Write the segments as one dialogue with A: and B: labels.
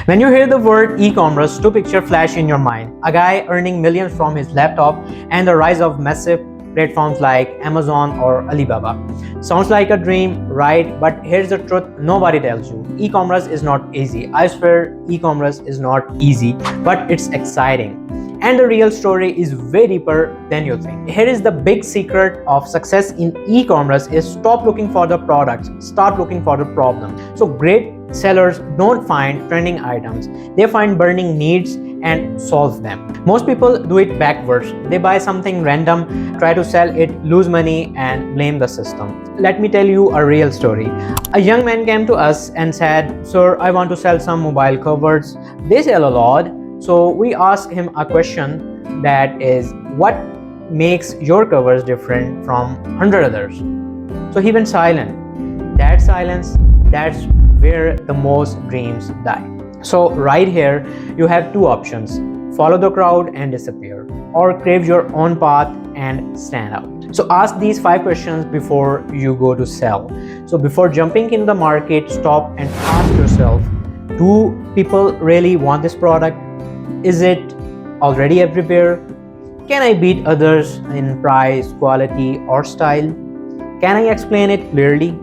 A: When you hear the word e-commerce, two pictures flash in your mind. A guy earning millions from his laptop and the rise of massive platforms like Amazon or Alibaba. Sounds like a dream, right? But here's the truth nobody tells you. E-commerce is not easy. I swear e-commerce is not easy, but it's exciting. And the real story is way deeper than you think. Here is the big secret of success in e-commerce is stop looking for the products, start looking for the problem. So great sellers don't find trending items, they find burning needs and solve them. Most people do it backwards. They buy something random, try to sell it, lose money and blame the system. Let me tell you a real story. A young man came to us and said, "Sir, I want to sell some mobile covers. They sell a lot." So we asked him a question that is, what makes your covers different from 100 others? So he went silent. That silence, that's where the most dreams die. So right here, you have two options. Follow the crowd and disappear, or crave your own path and stand out. So ask these 5 questions before you go to sell. So before jumping into the market, stop and ask yourself, do people really want this product? Is it already everywhere? Can I beat others in price, quality, or style? Can I explain it clearly?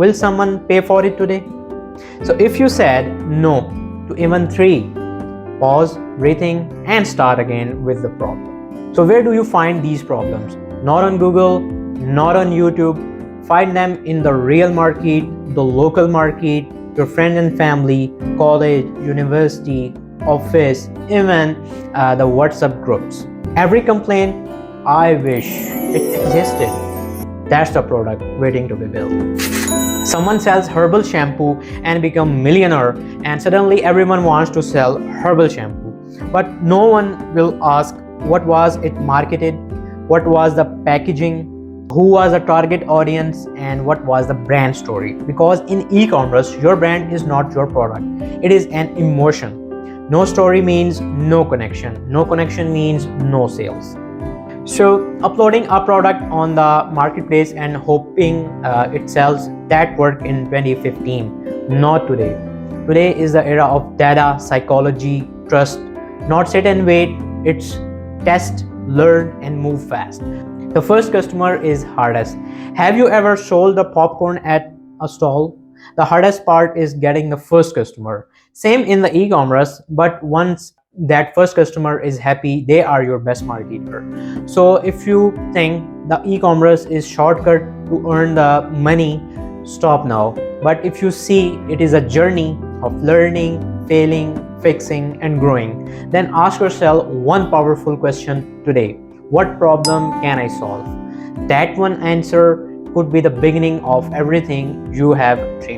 A: Will someone pay for it today? So if you said no to even 3, pause, rethink, and start again with the problem. So where do you find these problems? Not on Google, not on YouTube. Find them in the real market, the local market, your friends and family, college, university, office, even the WhatsApp groups. Every complaint, I wish it existed. That's the product waiting to be built. Someone sells herbal shampoo and become millionaire, and suddenly everyone wants to sell herbal shampoo. But no one will ask what was it marketed, what was the packaging, who was the target audience, and what was the brand story. Because in e-commerce, your brand is not your product. It is an emotion. No story means no connection. No connection means no sales. So uploading a product on the marketplace and hoping it sells, that worked in 2015, not today. Today is the era of data, psychology, trust. Not sit and wait, it's test, learn and move fast. The first customer is hardest. Have you ever sold the popcorn at a stall? The hardest part is getting the first customer. Same in the e-commerce, but once that first customer is happy, they are your best marketer. So if you think the e-commerce is shortcut to earn the money, stop now. But if you see it is a journey of learning, failing, fixing and growing, then ask yourself one powerful question today. What problem can I solve? That one answer could be the beginning of everything you have dreamed.